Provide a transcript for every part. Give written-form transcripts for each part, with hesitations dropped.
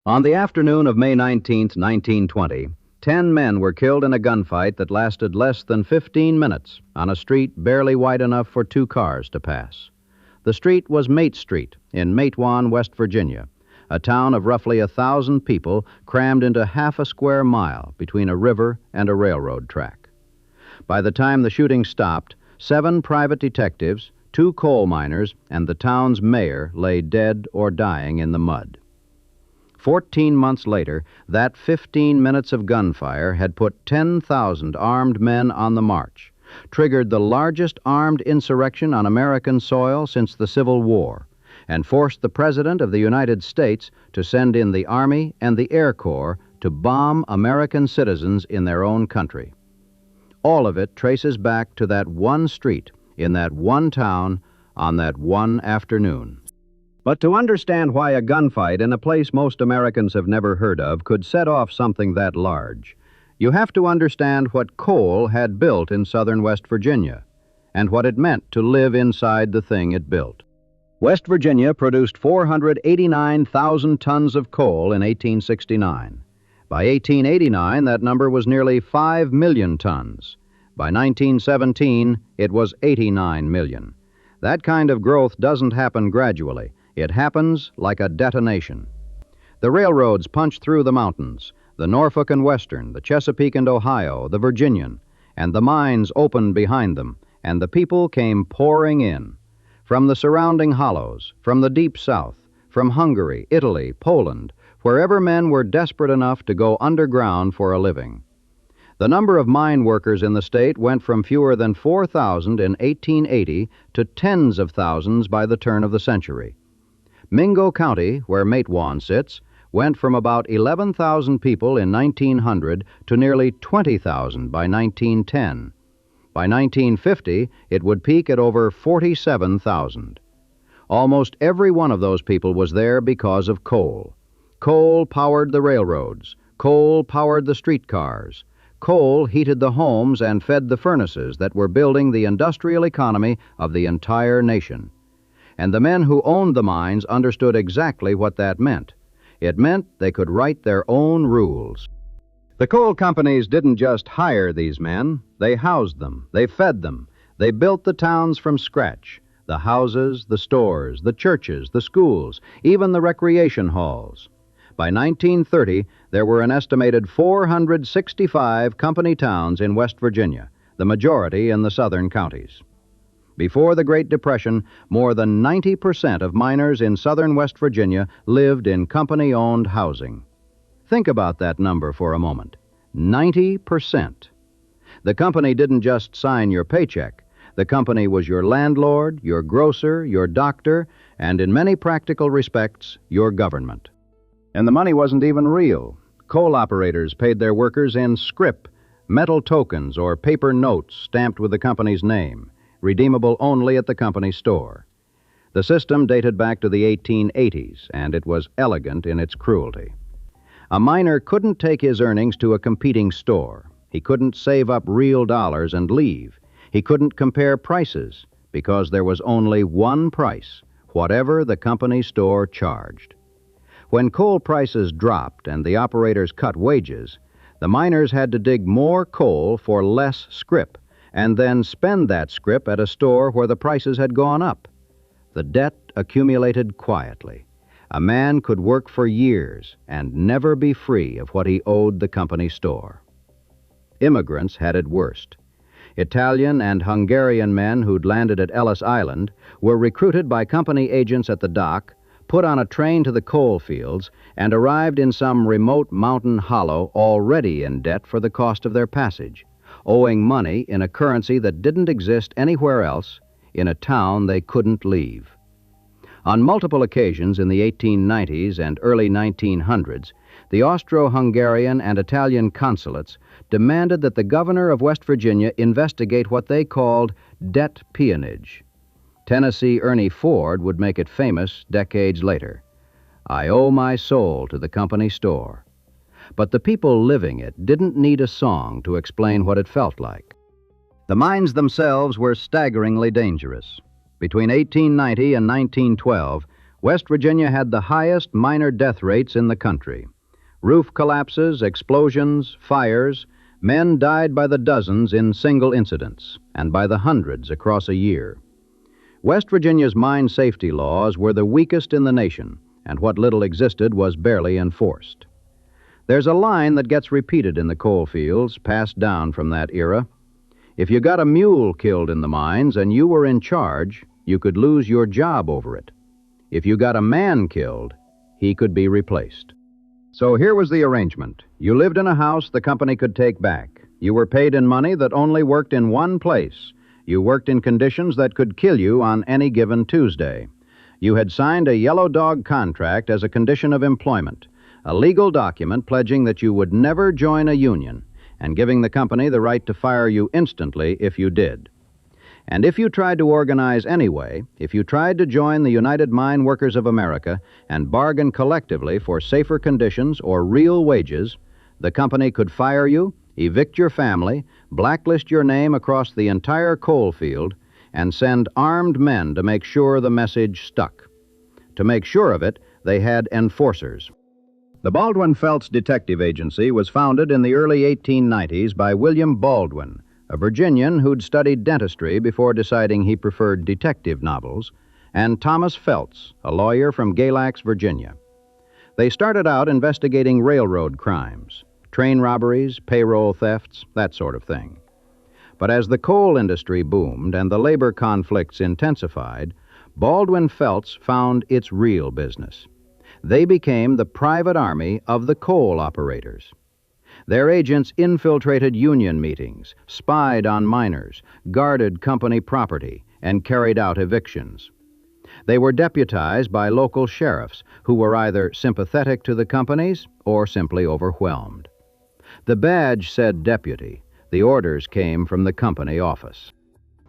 On the afternoon of May 19, 1920, 10 men were killed in a gunfight that lasted less than 15 minutes on a street barely wide enough for 2 cars to pass. The street was Mate Street in Matewan, West Virginia, a town of roughly 1,000 people crammed into half a square mile between a river and a railroad track. By the time the shooting stopped, 7 private detectives, 2 coal miners, and the town's mayor lay dead or dying in the mud. 14 months later, that 15 minutes of gunfire had put 10,000 armed men on the march, triggered the largest armed insurrection on American soil since the Civil War, and forced the President of the United States to send in the Army and the Air Corps to bomb American citizens in their own country. All of it traces back to that one street, in that one town, on that one afternoon. But to understand why a gunfight in a place most Americans have never heard of could set off something that large, you have to understand what coal had built in southern West Virginia, and what it meant to live inside the thing it built. West Virginia produced 489,000 tons of coal in 1869. By 1889, that number was nearly 5 million tons. By 1917, it was 89 million. That kind of growth doesn't happen gradually. It happens like a detonation. The railroads punched through the mountains, the Norfolk and Western, the Chesapeake and Ohio, the Virginian, and the mines opened behind them, and the people came pouring in. From the surrounding hollows, from the deep south, from Hungary, Italy, Poland, wherever men were desperate enough to go underground for a living. The number of mine workers in the state went from fewer than 4,000 in 1880 to tens of thousands by the turn of the century. Mingo County, where Matewan sits, went from about 11,000 people in 1900 to nearly 20,000 by 1910. By 1950, it would peak at over 47,000. Almost every one of those people was there because of coal. Coal powered the railroads. Coal powered the streetcars. Coal heated the homes and fed the furnaces that were building the industrial economy of the entire nation. And the men who owned the mines understood exactly what that meant. It meant they could write their own rules. The coal companies didn't just hire these men. They housed them. They fed them. They built the towns from scratch. The houses, the stores, the churches, the schools, even the recreation halls. By 1930, there were an estimated 465 company towns in West Virginia, the majority in the southern counties. Before the Great Depression, more than 90% of miners in southern West Virginia lived in company-owned housing. Think about that number for a moment. 90%. The company didn't just sign your paycheck. The company was your landlord, your grocer, your doctor, and in many practical respects, your government. And the money wasn't even real. Coal operators paid their workers in scrip, metal tokens or paper notes stamped with the company's name, redeemable only at the company store. The system dated back to the 1880s, and it was elegant in its cruelty. A miner couldn't take his earnings to a competing store. He couldn't save up real dollars and leave. He couldn't compare prices, because there was only one price, whatever the company store charged. When coal prices dropped and the operators cut wages, the miners had to dig more coal for less scrip, and then spend that scrip at a store where the prices had gone up. The debt accumulated quietly. A man could work for years and never be free of what he owed the company store. Immigrants had it worst. Italian and Hungarian men who'd landed at Ellis Island were recruited by company agents at the dock, put on a train to the coalfields, and arrived in some remote mountain hollow already in debt for the cost of their passage, owing money in a currency that didn't exist anywhere else, in a town they couldn't leave. On multiple occasions in the 1890s and early 1900s, the Austro-Hungarian and Italian consulates demanded that the governor of West Virginia investigate what they called debt peonage. Tennessee Ernie Ford would make it famous decades later. I owe my soul to the company store. But the people living it didn't need a song to explain what it felt like. The mines themselves were staggeringly dangerous. Between 1890 and 1912, West Virginia had the highest miner death rates in the country. Roof collapses, explosions, fires. Men died by the dozens in single incidents, and by the hundreds across a year. West Virginia's mine safety laws were the weakest in the nation, and what little existed was barely enforced. There's a line that gets repeated in the coal fields, passed down from that era. If you got a mule killed in the mines and you were in charge, you could lose your job over it. If you got a man killed, he could be replaced. So here was the arrangement. You lived in a house the company could take back. You were paid in money that only worked in one place. You worked in conditions that could kill you on any given Tuesday. You had signed a yellow dog contract as a condition of employment, a legal document pledging that you would never join a union and giving the company the right to fire you instantly if you did. And if you tried to organize anyway, if you tried to join the United Mine Workers of America and bargain collectively for safer conditions or real wages, the company could fire you, evict your family, blacklist your name across the entire coal field, and send armed men to make sure the message stuck. To make sure of it, they had enforcers. The Baldwin-Felts Detective Agency was founded in the early 1890s by William Baldwin, a Virginian who'd studied dentistry before deciding he preferred detective novels, and Thomas Felts, a lawyer from Galax, Virginia. They started out investigating railroad crimes, train robberies, payroll thefts, that sort of thing. But as the coal industry boomed and the labor conflicts intensified, Baldwin-Felts found its real business. They became the private army of the coal operators. Their agents infiltrated union meetings, spied on miners, guarded company property, and carried out evictions. They were deputized by local sheriffs who were either sympathetic to the companies or simply overwhelmed. The badge said deputy. The orders came from the company office.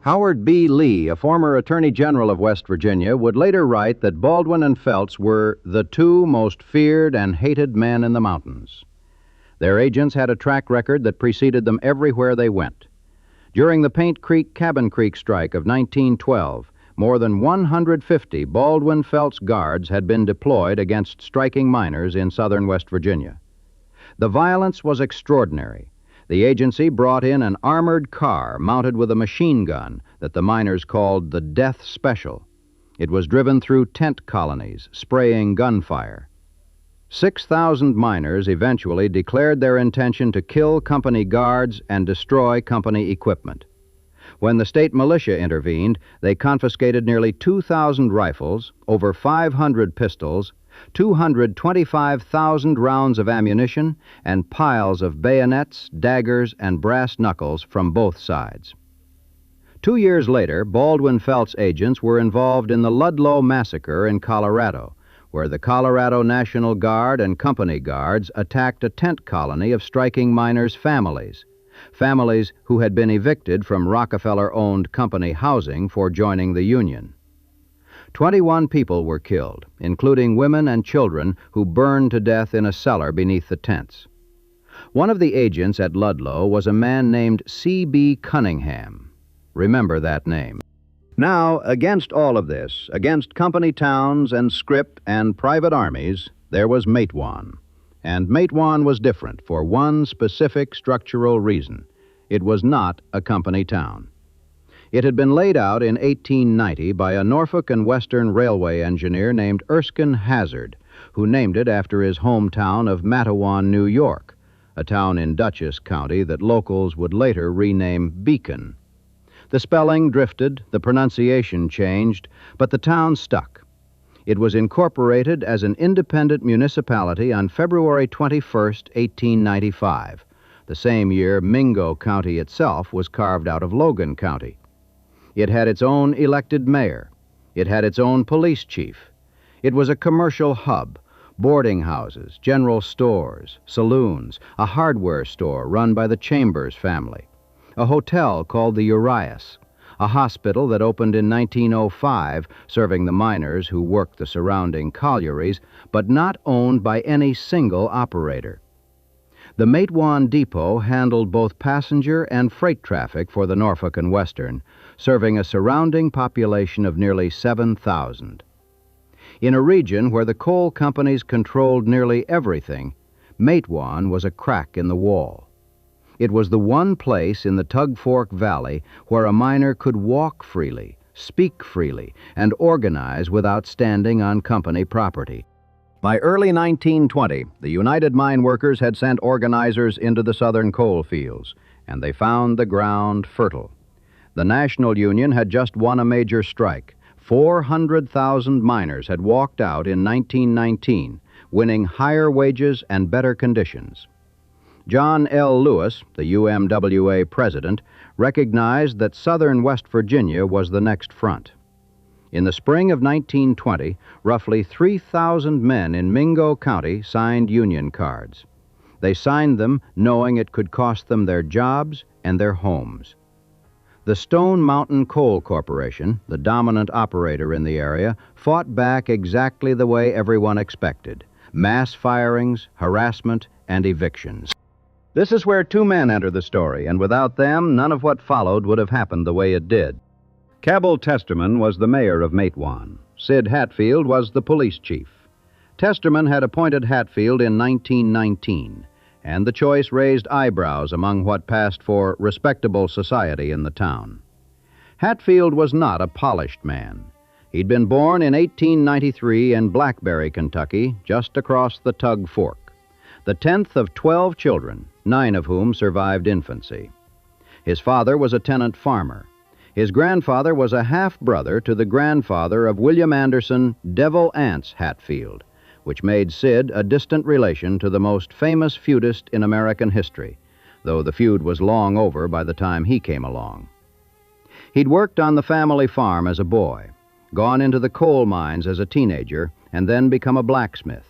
Howard B. Lee, a former Attorney General of West Virginia, would later write that Baldwin and Felts were the two most feared and hated men in the mountains. Their agents had a track record that preceded them everywhere they went. During the Paint Creek Cabin Creek strike of 1912, more than 150 Baldwin-Felts guards had been deployed against striking miners in southern West Virginia. The violence was extraordinary. The agency brought in an armored car mounted with a machine gun that the miners called the Death Special. It was driven through tent colonies, spraying gunfire. 6,000 miners eventually declared their intention to kill company guards and destroy company equipment. When the state militia intervened, they confiscated nearly 2,000 rifles, over 500 pistols, 225,000 rounds of ammunition, and piles of bayonets, daggers, and brass knuckles from both sides. 2 years later, Baldwin-Felts agents were involved in the Ludlow Massacre in Colorado, where the Colorado National Guard and company guards attacked a tent colony of striking miners' families who had been evicted from Rockefeller-owned company housing for joining the Union. 21 people were killed, including women and children who burned to death in a cellar beneath the tents. One of the agents at Ludlow was a man named C.B. Cunningham. Remember that name. Now, against all of this, against company towns and scrip and private armies, there was Matewan. And Matewan was different for one specific structural reason. It was not a company town. It had been laid out in 1890 by a Norfolk and Western Railway engineer named Erskine Hazard, who named it after his hometown of Matewan, New York, a town in Dutchess County that locals would later rename Beacon. The spelling drifted, the pronunciation changed, but the town stuck. It was incorporated as an independent municipality on February 21, 1895, the same year Mingo County itself was carved out of Logan County. It had its own elected mayor. It had its own police chief. It was a commercial hub, boarding houses, general stores, saloons, a hardware store run by the Chambers family, a hotel called the Urias, a hospital that opened in 1905 serving the miners who worked the surrounding collieries, but not owned by any single operator. The Matewan Depot handled both passenger and freight traffic for the Norfolk and Western, serving a surrounding population of nearly 7,000. In a region where the coal companies controlled nearly everything, Matewan was a crack in the wall. It was the one place in the Tug Fork Valley where a miner could walk freely, speak freely, and organize without standing on company property. By early 1920, the United Mine Workers had sent organizers into the southern coal fields, and they found the ground fertile. The National Union had just won a major strike. 400,000 miners had walked out in 1919, winning higher wages and better conditions. John L. Lewis, the UMWA president, recognized that southern West Virginia was the next front. In the spring of 1920, roughly 3,000 men in Mingo County signed union cards. They signed them knowing it could cost them their jobs and their homes. The Stone Mountain Coal Corporation, the dominant operator in the area, fought back exactly the way everyone expected: mass firings, harassment, and evictions. This is where two men enter the story, and without them, none of what followed would have happened the way it did. Cabell Testerman was the mayor of Matewan. Sid Hatfield was the police chief. Testerman had appointed Hatfield in 1919, and the choice raised eyebrows among what passed for respectable society in the town. Hatfield was not a polished man. He'd been born in 1893 in Blackberry, Kentucky, just across the Tug Fork, the 10th of 12 children, 9 of whom survived infancy. His father was a tenant farmer. His grandfather was a half-brother to the grandfather of William Anderson Devil Anse Hatfield, which made Sid a distant relation to the most famous feudist in American history, though the feud was long over by the time he came along. He'd worked on the family farm as a boy, gone into the coal mines as a teenager, and then become a blacksmith.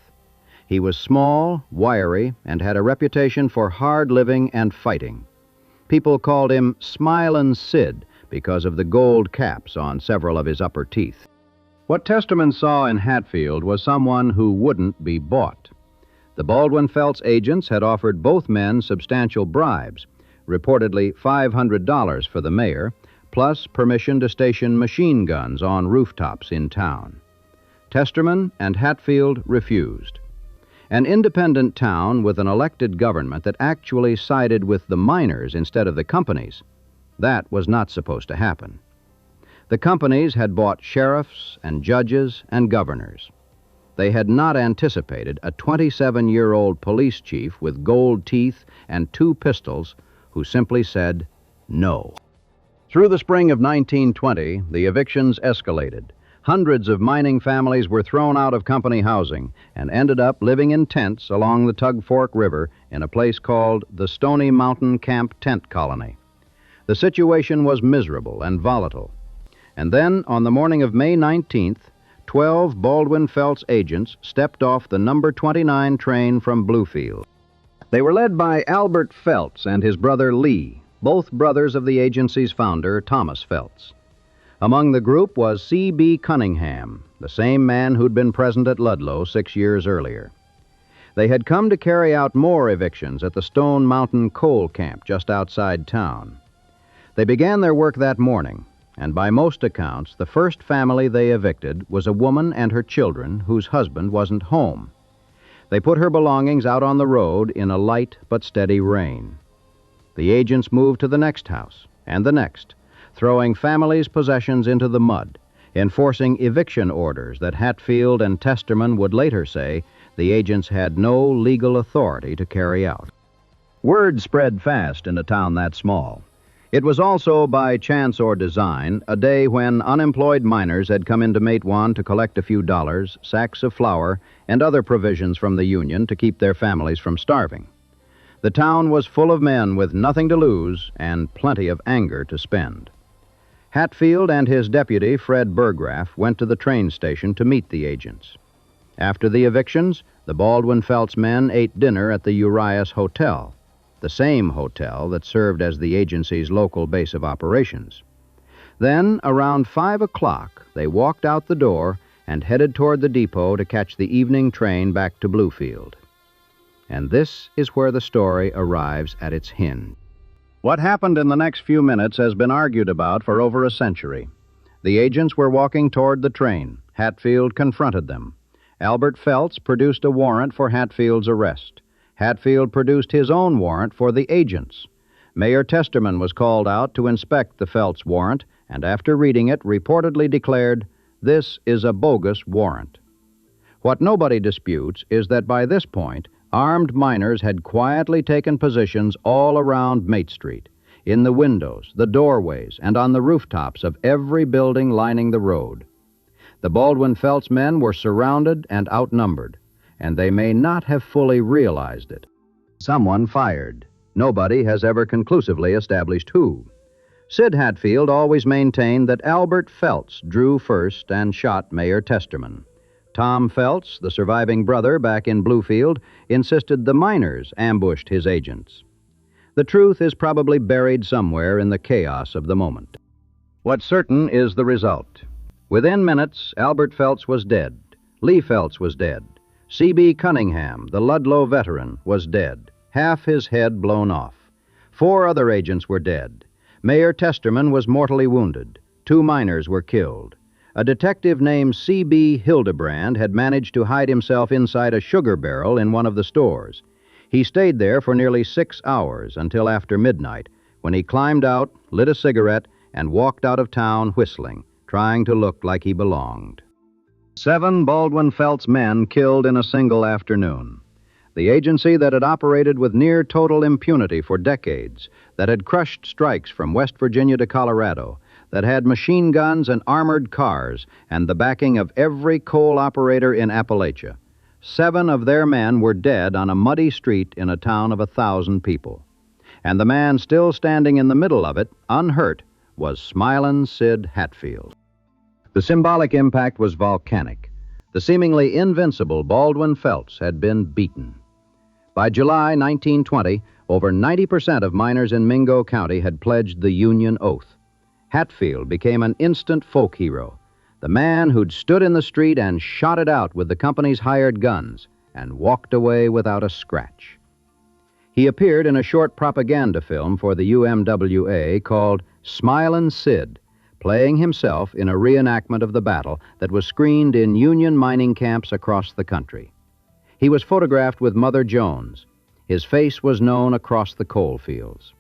He was small, wiry, and had a reputation for hard living and fighting. People called him Smilin' Sid because of the gold caps on several of his upper teeth. What Testerman saw in Hatfield was someone who wouldn't be bought. The Baldwin-Felts agents had offered both men substantial bribes, reportedly $500 for the mayor, plus permission to station machine guns on rooftops in town. Testerman and Hatfield refused. An independent town with an elected government that actually sided with the miners instead of the companies, that was not supposed to happen. The companies had bought sheriffs and judges and governors. They had not anticipated a 27-year-old police chief with gold teeth and 2 pistols who simply said no. Through the spring of 1920, the evictions escalated. Hundreds of mining families were thrown out of company housing and ended up living in tents along the Tug Fork River in a place called the Stony Mountain Camp Tent Colony. The situation was miserable and volatile. And then, on the morning of May 19th, 12 Baldwin-Felts agents stepped off the number 29 train from Bluefield. They were led by Albert Felts and his brother Lee, both brothers of the agency's founder, Thomas Felts. Among the group was C.B. Cunningham, the same man who'd been present at Ludlow 6 years earlier. They had come to carry out more evictions at the Stone Mountain Coal Camp just outside town. They began their work that morning, and by most accounts, the first family they evicted was a woman and her children whose husband wasn't home. They put her belongings out on the road in a light but steady rain. The agents moved to the next house and the next, throwing families' possessions into the mud, enforcing eviction orders that Hatfield and Testerman would later say the agents had no legal authority to carry out. Word spread fast in a town that small. It was also, by chance or design, a day when unemployed miners had come into Matewan to collect a few dollars, sacks of flour, and other provisions from the union to keep their families from starving. The town was full of men with nothing to lose and plenty of anger to spend. Hatfield and his deputy, Fred Burgraff, went to the train station to meet the agents. After the evictions, the Baldwin-Felts men ate dinner at the Urias Hotel, the same hotel that served as the agency's local base of operations. Then, around 5 o'clock, they walked out the door and headed toward the depot to catch the evening train back to Bluefield. And this is where the story arrives at its hinge. What happened in the next few minutes has been argued about for over a century. The agents were walking toward the train, Hatfield confronted them. Albert Felts produced a warrant for Hatfield's arrest. Hatfield produced his own warrant for the agents. Mayor Testerman was called out to inspect the Felts warrant, and after reading it, reportedly declared, "This is a bogus warrant." What nobody disputes is that by this point, armed miners had quietly taken positions all around Mate Street, in the windows, the doorways, and on the rooftops of every building lining the road. The Baldwin-Felts men were surrounded and outnumbered, and they may not have fully realized it. Someone fired. Nobody has ever conclusively established who. Sid Hatfield always maintained that Albert Felts drew first and shot Mayor Testerman. Tom Felts, the surviving brother back in Bluefield, insisted the miners ambushed his agents. The truth is probably buried somewhere in the chaos of the moment. What's certain is the result. Within minutes, Albert Felts was dead. Lee Felts was dead. C.B. Cunningham, the Ludlow veteran, was dead, half his head blown off. 4 other agents were dead. Mayor Testerman was mortally wounded. 2 miners were killed. A detective named C.B. Hildebrand had managed to hide himself inside a sugar barrel in one of the stores. He stayed there for nearly 6 hours until after midnight, when he climbed out, lit a cigarette, and walked out of town whistling, trying to look like he belonged. 7 Baldwin-Felts men killed in a single afternoon. The agency that had operated with near total impunity for decades, that had crushed strikes from West Virginia to Colorado, that had machine guns and armored cars and the backing of every coal operator in Appalachia. 7 of their men were dead on a muddy street in a town of 1,000 people. And the man still standing in the middle of it, unhurt, was Smilin' Sid Hatfield. The symbolic impact was volcanic. The seemingly invincible Baldwin-Felts had been beaten. By July 1920, over 90% of miners in McDowell County had pledged the Union oath. Hatfield became an instant folk hero, the man who'd stood in the street and shot it out with the company's hired guns and walked away without a scratch. He appeared in a short propaganda film for the UMWA called Smilin' Sid, playing himself in a reenactment of the battle that was screened in Union mining camps across the country. He was photographed with Mother Jones. His face was known across the coalfields.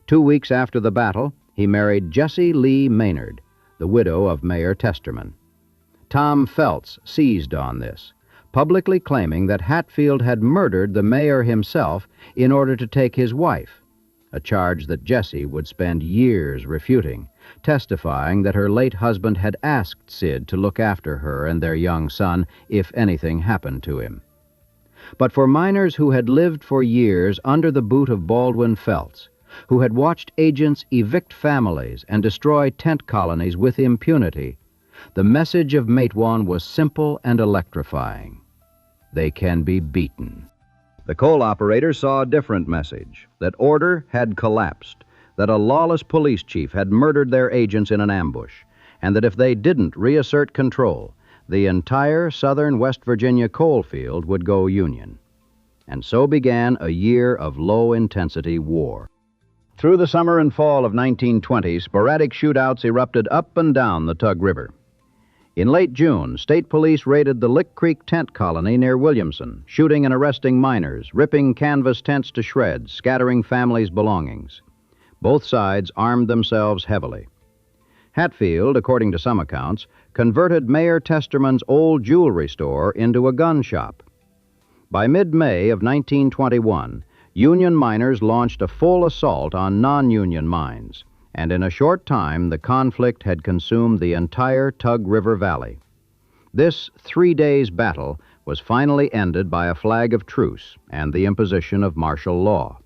2 weeks after the battle, he married Jessie Lee Maynard, the widow of Mayor Testerman. Tom Felts seized on this, publicly claiming that Hatfield had murdered the mayor himself in order to take his wife, a charge that Jessie would spend years refuting, testifying that her late husband had asked Sid to look after her and their young son if anything happened to him. But for miners who had lived for years under the boot of Baldwin-Felts, who had watched agents evict families and destroy tent colonies with impunity, the message of Matewan was simple and electrifying. They can be beaten. The coal operators saw a different message, that order had collapsed, that a lawless police chief had murdered their agents in an ambush, and that if they didn't reassert control, the entire southern West Virginia coal field would go Union. And so began a year of low-intensity war. Through the summer and fall of 1920, sporadic shootouts erupted up and down the Tug River. In late June, state police raided the Lick Creek tent colony near Williamson, shooting and arresting miners, ripping canvas tents to shreds, scattering families' belongings. Both sides armed themselves heavily. Hatfield, according to some accounts, converted Mayor Testerman's old jewelry store into a gun shop. By mid-May of 1921, Union miners launched a full assault on non-Union mines, and in a short time the conflict had consumed the entire Tug River Valley. This 3 days battle was finally ended by a flag of truce and the imposition of martial law.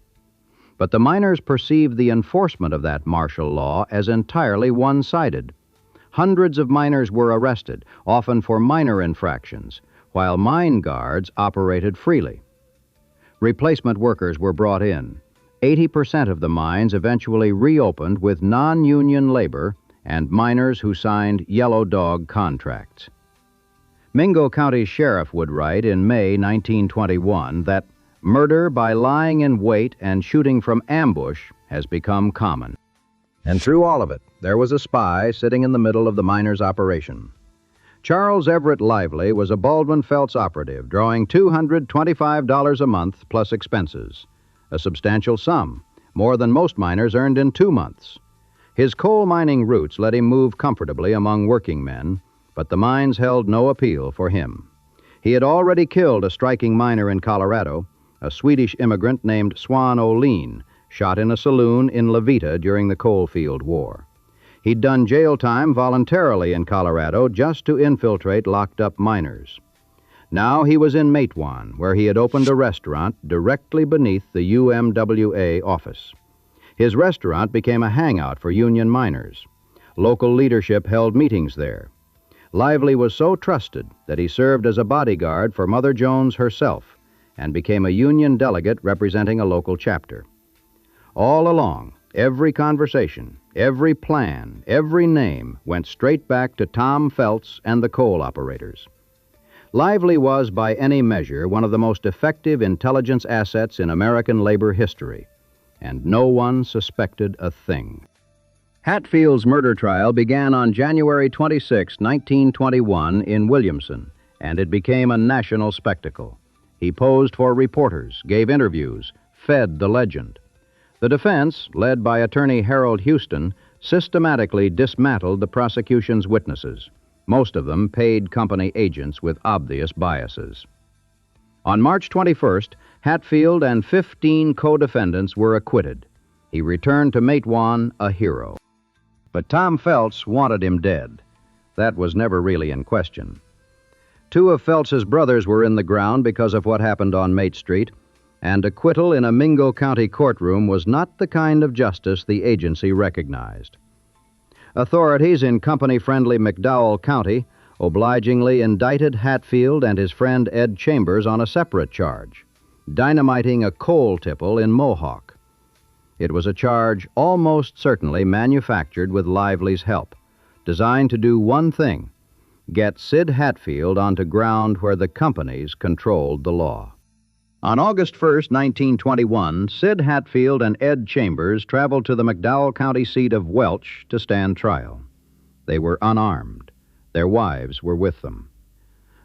But the miners perceived the enforcement of that martial law as entirely one-sided. Hundreds of miners were arrested, often for minor infractions, while mine guards operated freely. Replacement workers were brought in. 80% of the mines eventually reopened with non-union labor and miners who signed yellow dog contracts. Mingo County Sheriff would write in May 1921 that murder by lying in wait and shooting from ambush has become common. And through all of it, there was a spy sitting in the middle of the miners' operation. Charles Everett Lively was a Baldwin-Felts operative, drawing $225 a month plus expenses, a substantial sum, more than most miners earned in 2 months. His coal mining roots let him move comfortably among working men, but the mines held no appeal for him. He had already killed a striking miner in Colorado, a Swedish immigrant named Swan O'Lean, shot in a saloon in Levita during the Coalfield War. He'd done jail time voluntarily in Colorado just to infiltrate locked-up miners. Now he was in Matewan, where he had opened a restaurant directly beneath the UMWA office. His restaurant became a hangout for union miners. Local leadership held meetings there. Lively was so trusted that he served as a bodyguard for Mother Jones herself and became a union delegate representing a local chapter. All along, every conversation, every plan, every name went straight back to Tom Felts and the coal operators. Lively was, by any measure, one of the most effective intelligence assets in American labor history, and no one suspected a thing. Hatfield's murder trial began on January 26, 1921, in Williamson, and it became a national spectacle. He posed for reporters, gave interviews, fed the legend. The defense, led by attorney Harold Houston, systematically dismantled the prosecution's witnesses, most of them paid company agents with obvious biases. On March 21st, Hatfield and 15 co-defendants were acquitted. He returned to Matewan a hero. But Tom Felts wanted him dead. That was never really in question. 2 of Felts's brothers were in the ground because of what happened on Mate Street, and acquittal in a Mingo County courtroom was not the kind of justice the agency recognized. Authorities in company-friendly McDowell County obligingly indicted Hatfield and his friend Ed Chambers on a separate charge, dynamiting a coal tipple in Mohawk. It was a charge almost certainly manufactured with Lively's help, designed to do one thing: get Sid Hatfield onto ground where the companies controlled the law. On August 1st, 1921, Sid Hatfield and Ed Chambers traveled to the McDowell County seat of Welch to stand trial. They were unarmed. Their wives were with them.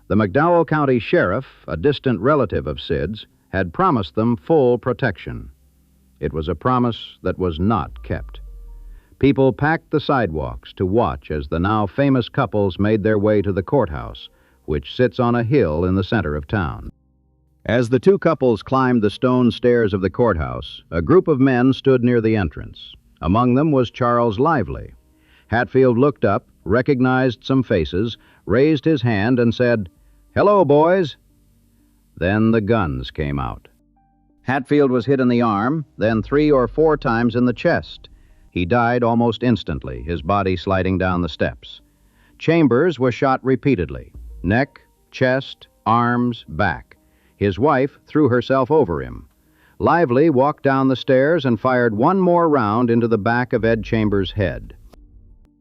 The McDowell County sheriff, a distant relative of Sid's, had promised them full protection. It was a promise that was not kept. People packed the sidewalks to watch as the now famous couples made their way to the courthouse, which sits on a hill in the center of town. As the 2 couples climbed the stone stairs of the courthouse, a group of men stood near the entrance. Among them was Charles Lively. Hatfield looked up, recognized some faces, raised his hand, and said, "Hello, boys." Then the guns came out. Hatfield was hit in the arm, then 3 or 4 times in the chest. He died almost instantly, his body sliding down the steps. Chambers was shot repeatedly: neck, chest, arms, back. His wife threw herself over him. Lively walked down the stairs and fired 1 more round into the back of Ed Chambers' head.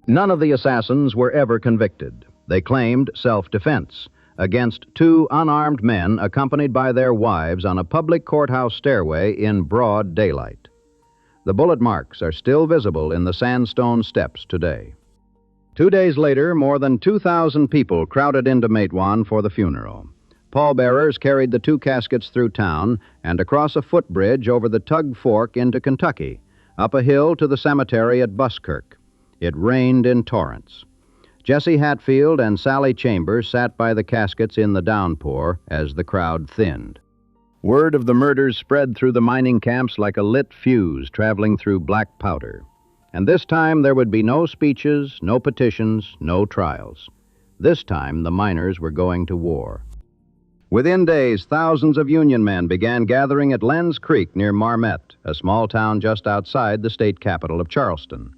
None of the assassins were ever convicted. They claimed self-defense against 2 unarmed men accompanied by their wives on a public courthouse stairway in broad daylight. The bullet marks are still visible in the sandstone steps today. 2 days later, more than 2,000 people crowded into Matewan for the funeral. Pallbearers carried the 2 caskets through town and across a footbridge over the Tug Fork into Kentucky, up a hill to the cemetery at Buskirk. It rained in torrents. Jesse Hatfield and Sally Chambers sat by the caskets in the downpour as the crowd thinned. Word of the murders spread through the mining camps like a lit fuse traveling through black powder. And this time there would be no speeches, no petitions, no trials. This time the miners were going to war. Within days, thousands of Union men began gathering at Lenz Creek near Marmette, a small town just outside the state capital of Charleston.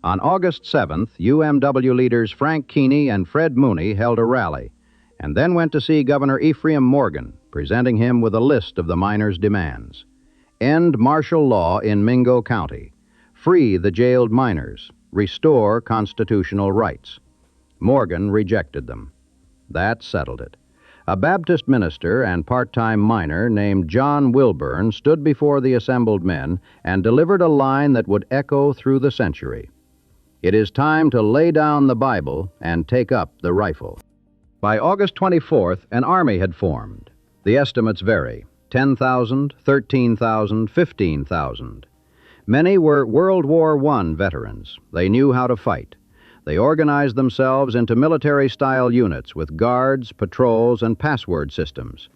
On August 7th, UMW leaders Frank Keeney and Fred Mooney held a rally, and then went to see Governor Ephraim Morgan, presenting him with a list of the miners' demands. End martial law in Mingo County. Free the jailed miners. Restore constitutional rights. Morgan rejected them. That settled it. A Baptist minister and part-time miner named John Wilburn stood before the assembled men and delivered a line that would echo through the century. It is time to lay down the Bible and take up the rifle. By August 24th, an army had formed. The estimates vary: 10,000, 13,000, 15,000. Many were World War I veterans. They knew how to fight. They organized themselves into military-style units with guards, patrols, and password systems.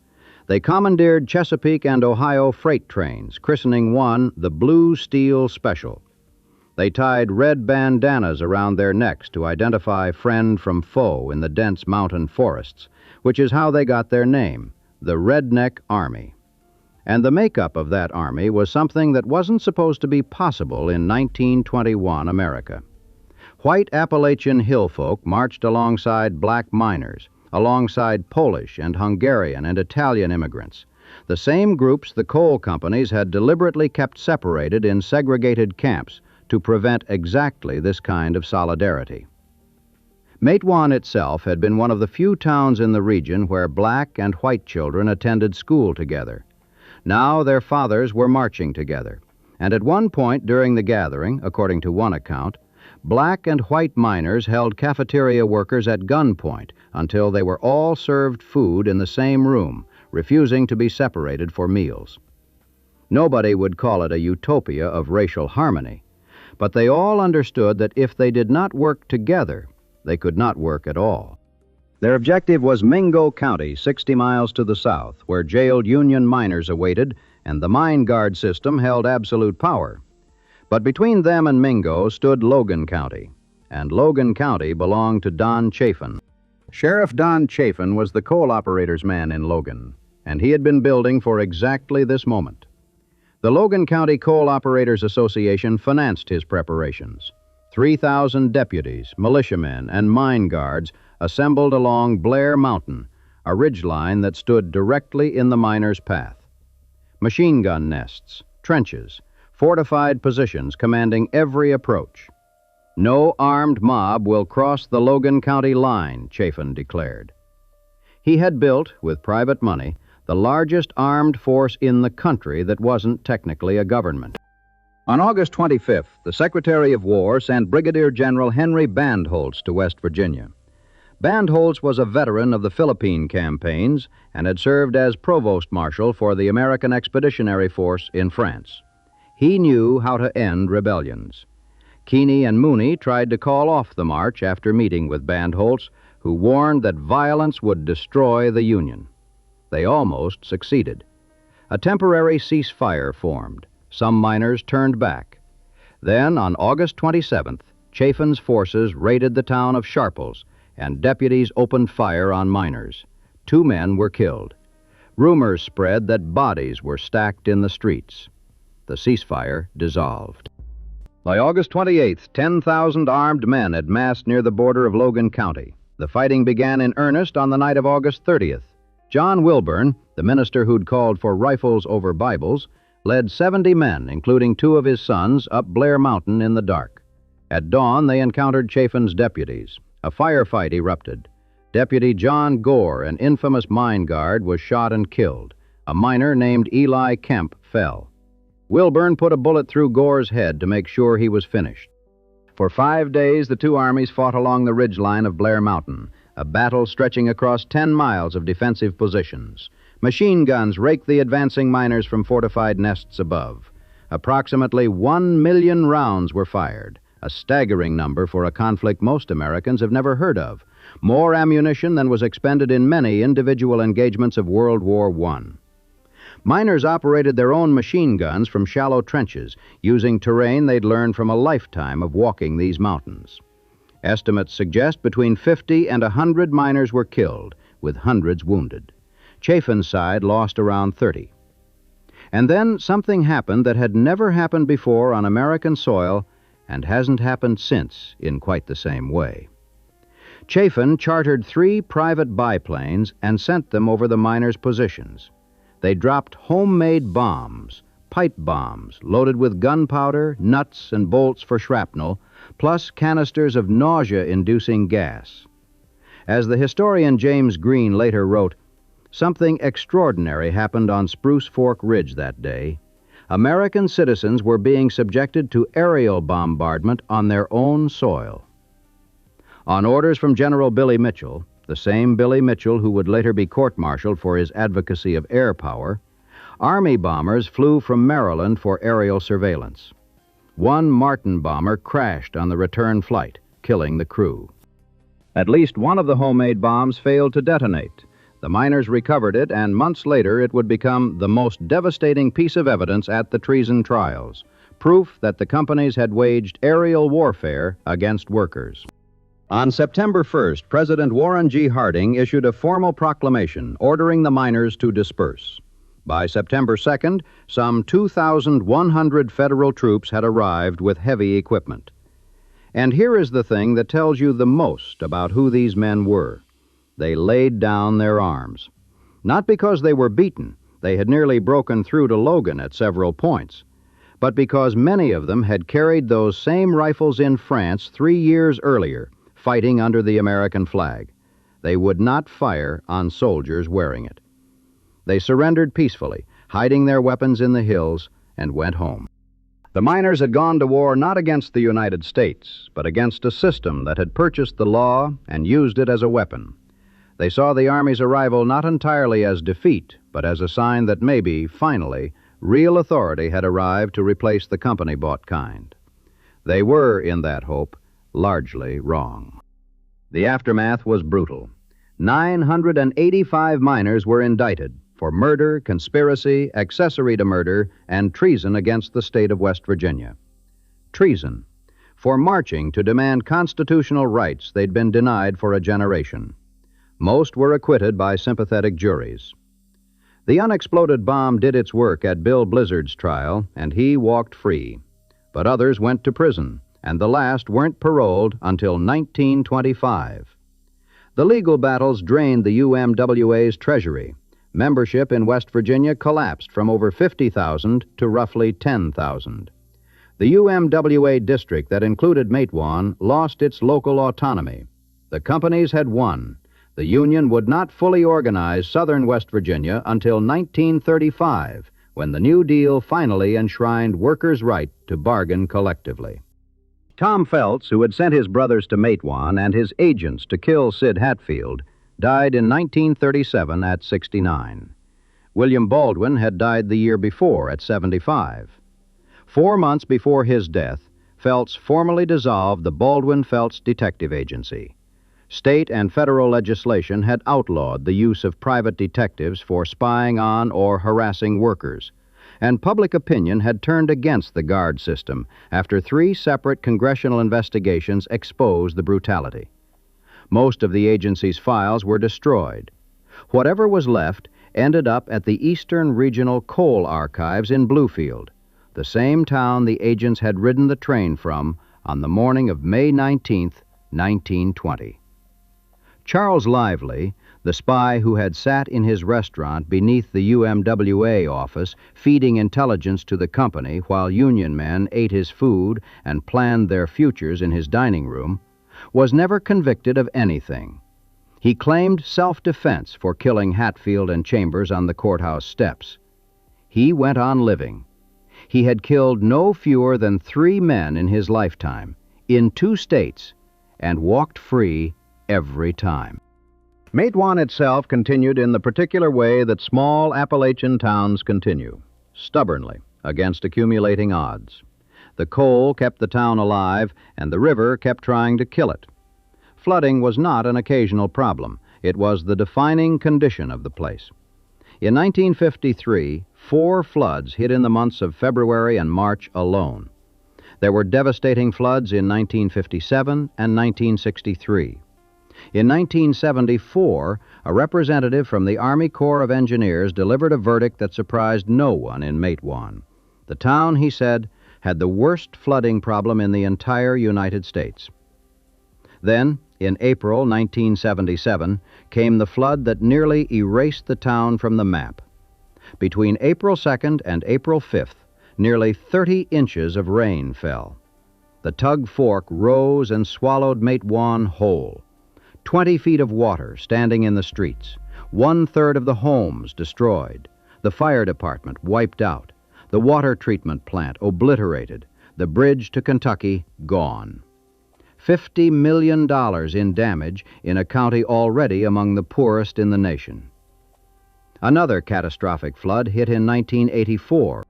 They commandeered Chesapeake and Ohio freight trains, christening one the Blue Steel Special. They tied red bandanas around their necks to identify friend from foe in the dense mountain forests, which is how they got their name, the Redneck Army. And the makeup of that army was something that wasn't supposed to be possible in 1921 America. White Appalachian hill folk marched alongside black miners, alongside Polish and Hungarian and Italian immigrants, the same groups the coal companies had deliberately kept separated in segregated camps to prevent exactly this kind of solidarity. Matewan itself had been one of the few towns in the region where black and white children attended school together. Now their fathers were marching together, and at one point during the gathering, according to one account, black and white miners held cafeteria workers at gunpoint until they were all served food in the same room, refusing to be separated for meals. Nobody would call it a utopia of racial harmony, but they all understood that if they did not work together, they could not work at all. Their objective was Mingo County, 60 miles to the south, where jailed Union miners awaited, and the mine guard system held absolute power. But between them and Mingo stood Logan County, and Logan County belonged to Don Chafin. Sheriff Don Chafin was the coal operator's man in Logan, and he had been building for exactly this moment. The Logan County Coal Operators Association financed his preparations. 3,000 deputies, militiamen, and mine guards assembled along Blair Mountain, a ridgeline that stood directly in the miners' path. Machine gun nests, trenches, fortified positions commanding every approach. No armed mob will cross the Logan County line, Chafin declared. He had built, with private money, the largest armed force in the country that wasn't technically a government. On August 25th, the Secretary of War sent Brigadier General Henry Bandholtz to West Virginia. Bandholtz was a veteran of the Philippine campaigns and had served as Provost Marshal for the American Expeditionary Force in France. He knew how to end rebellions. Keeney and Mooney tried to call off the march after meeting with Bandholtz, who warned that violence would destroy the Union. They almost succeeded. A temporary ceasefire formed. Some miners turned back. Then, on August 27th, Chafin's forces raided the town of Sharples, and deputies opened fire on miners. 2 men were killed. Rumors spread that bodies were stacked in the streets. The ceasefire dissolved. By August 28th, 10,000 armed men had massed near the border of Logan County. The fighting began in earnest on the night of August 30th. John Wilburn, the minister who'd called for rifles over Bibles, led 70 men, including 2 of his sons, up Blair Mountain in the dark. At dawn, they encountered Chafin's deputies. A firefight erupted. Deputy John Gore, an infamous mine guard, was shot and killed. A miner named Eli Kemp fell. Wilburn put a bullet through Gore's head to make sure he was finished. For 5 days, the 2 armies fought along the ridgeline of Blair Mountain, a battle stretching across 10 miles of defensive positions. Machine guns raked the advancing miners from fortified nests above. Approximately 1 million rounds were fired, a staggering number for a conflict most Americans have never heard of, more ammunition than was expended in many individual engagements of World War I. Miners operated their own machine guns from shallow trenches, using terrain they'd learned from a lifetime of walking these mountains. Estimates suggest between 50 and 100 miners were killed, with hundreds wounded. Chafin's side lost around 30. And then something happened that had never happened before on American soil and hasn't happened since in quite the same way. Chafin chartered 3 private biplanes and sent them over the miners' positions. They dropped homemade bombs, pipe bombs loaded with gunpowder, nuts, and bolts for shrapnel, plus canisters of nausea-inducing gas. As the historian James Green later wrote, something extraordinary happened on Spruce Fork Ridge that day. American citizens were being subjected to aerial bombardment on their own soil. On orders from General Billy Mitchell, the same Billy Mitchell who would later be court-martialed for his advocacy of air power, Army bombers flew from Maryland for aerial surveillance. One Martin bomber crashed on the return flight, killing the crew. At least one of the homemade bombs failed to detonate. The miners recovered it, and months later it would become the most devastating piece of evidence at the treason trials, proof that the companies had waged aerial warfare against workers. On September 1st, President Warren G. Harding issued a formal proclamation ordering the miners to disperse. By September 2nd, some 2,100 federal troops had arrived with heavy equipment. And here is the thing that tells you the most about who these men were. They laid down their arms. Not because they were beaten, they had nearly broken through to Logan at several points, but because many of them had carried those same rifles in France 3 years earlier, fighting under the American flag. They would not fire on soldiers wearing it. They surrendered peacefully, hiding their weapons in the hills, and went home. The miners had gone to war not against the United States, but against a system that had purchased the law and used it as a weapon. They saw the Army's arrival not entirely as defeat, but as a sign that maybe, finally, real authority had arrived to replace the company-bought kind. They were, in that hope, largely wrong. The aftermath was brutal. 985 miners were indicted for murder, conspiracy, accessory to murder, and treason against the state of West Virginia. Treason, for marching to demand constitutional rights they'd been denied for a generation. Most were acquitted by sympathetic juries. The unexploded bomb did its work at Bill Blizzard's trial, and he walked free. But others went to prison, and the last weren't paroled until 1925. The legal battles drained the UMWA's treasury. Membership in West Virginia collapsed from over 50,000 to roughly 10,000. The UMWA district that included Matewan lost its local autonomy. The companies had won. The Union would not fully organize southern West Virginia until 1935, when the New Deal finally enshrined workers' right to bargain collectively. Tom Felts, who had sent his brothers to Matewan and his agents to kill Sid Hatfield, died in 1937 at 69. William Baldwin had died the year before at 75. 4 months before his death, Felts formally dissolved the Baldwin-Felts Detective Agency. State and federal legislation had outlawed the use of private detectives for spying on or harassing workers, and public opinion had turned against the guard system after 3 separate congressional investigations exposed the brutality. Most of the agency's files were destroyed. Whatever was left ended up at the Eastern Regional Coal Archives in Bluefield, the same town the agents had ridden the train from on the morning of May 19, 1920. Charles Lively, the spy who had sat in his restaurant beneath the UMWA office feeding intelligence to the company while Union men ate his food and planned their futures in his dining room, was never convicted of anything. He claimed self-defense for killing Hatfield and Chambers on the courthouse steps. He went on living. He had killed no fewer than 3 men in his lifetime, in 2 states, and walked free every time. Matewan itself continued in the particular way that small Appalachian towns continue, stubbornly, against accumulating odds. The coal kept the town alive, and the river kept trying to kill it. Flooding was not an occasional problem. It was the defining condition of the place. In 1953, 4 floods hit in the months of February and March alone. There were devastating floods in 1957 and 1963. In 1974, a representative from the Army Corps of Engineers delivered a verdict that surprised no one in Matewan. The town, he said, had the worst flooding problem in the entire United States. Then, in April 1977, came the flood that nearly erased the town from the map. Between April 2nd and April 5th, nearly 30 inches of rain fell. The Tug Fork rose and swallowed Matewan whole. 20 feet of water standing in the streets, 1/3 of the homes destroyed, the fire department wiped out, the water treatment plant obliterated, the bridge to Kentucky gone. $50 million in damage in a county already among the poorest in the nation. Another catastrophic flood hit in 1984.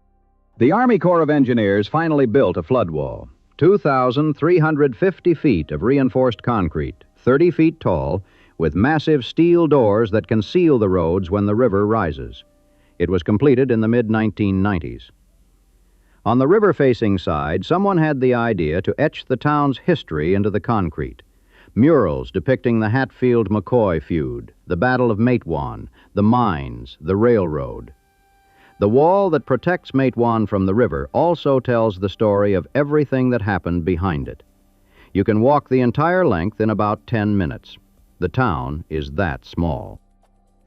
The Army Corps of Engineers finally built a flood wall, 2,350 feet of reinforced concrete, 30 feet tall, with massive steel doors that can seal the roads when the river rises. It was completed in the mid-1990s. On the river-facing side, someone had the idea to etch the town's history into the concrete. Murals depicting the Hatfield-McCoy feud, the Battle of Matewan, the mines, the railroad. The wall that protects Matewan from the river also tells the story of everything that happened behind it. You can walk the entire length in about 10 minutes. The town is that small.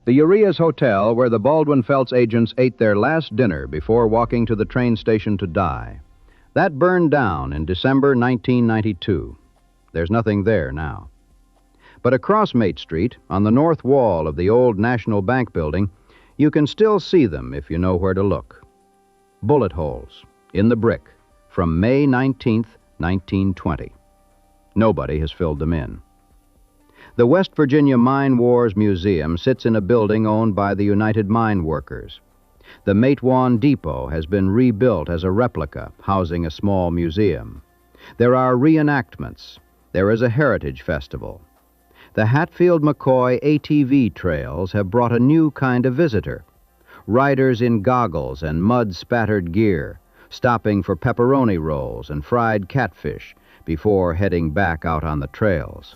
The Urias Hotel, where the Baldwin-Felts agents ate their last dinner before walking to the train station to die. That burned down in December 1992. There's nothing there now. But across Mate Street, on the north wall of the old National Bank building, you can still see them if you know where to look. Bullet holes in the brick from May 19th, 1920. Nobody has filled them in. The West Virginia Mine Wars Museum sits in a building owned by the United Mine Workers. The Matewan Depot has been rebuilt as a replica, housing a small museum. There are reenactments. There is a heritage festival. The Hatfield-McCoy ATV trails have brought a new kind of visitor. Riders in goggles and mud-spattered gear, stopping for pepperoni rolls and fried catfish before heading back out on the trails.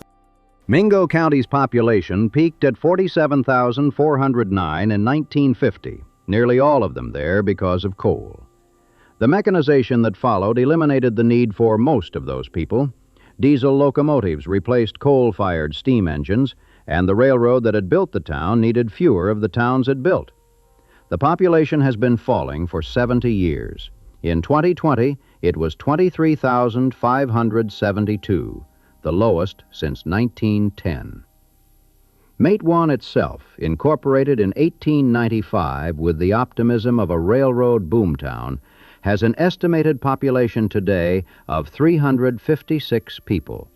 Mingo County's population peaked at 47,409 in 1950, nearly all of them there because of coal. The mechanization that followed eliminated the need for most of those people. Diesel locomotives replaced coal-fired steam engines, and the railroad that had built the town needed fewer of the towns it built. The population has been falling for 70 years. In 2020, it was 23,572. The lowest since 1910. Matewan itself, incorporated in 1895 with the optimism of a railroad boomtown, has an estimated population today of 356 people.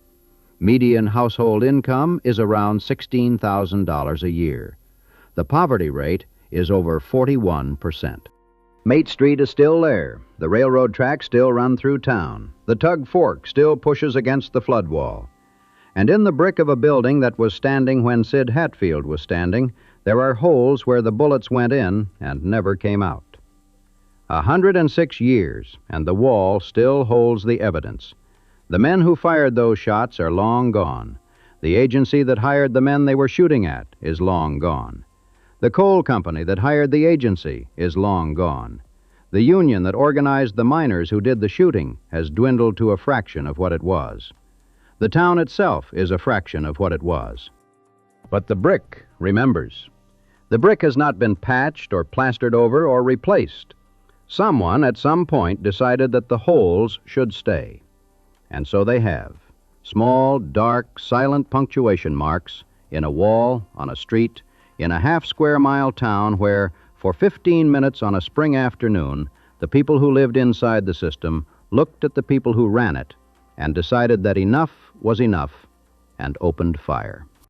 Median household income is around $16,000 a year. The poverty rate is over 41%. Mate Street is still there. The railroad tracks still run through town. The Tug Fork still pushes against the flood wall. And in the brick of a building that was standing when Sid Hatfield was standing, there are holes where the bullets went in and never came out. 106 years, and the wall still holds the evidence. The men who fired those shots are long gone. The agency that hired the men they were shooting at is long gone. The coal company that hired the agency is long gone. The union that organized the miners who did the shooting has dwindled to a fraction of what it was. The town itself is a fraction of what it was. But the brick remembers. The brick has not been patched or plastered over or replaced. Someone at some point decided that the holes should stay. And so they have. Small, dark, silent punctuation marks in a wall, on a street, in a half-square-mile town where, for 15 minutes on a spring afternoon, the people who lived inside the system looked at the people who ran it and decided that enough was enough and opened fire.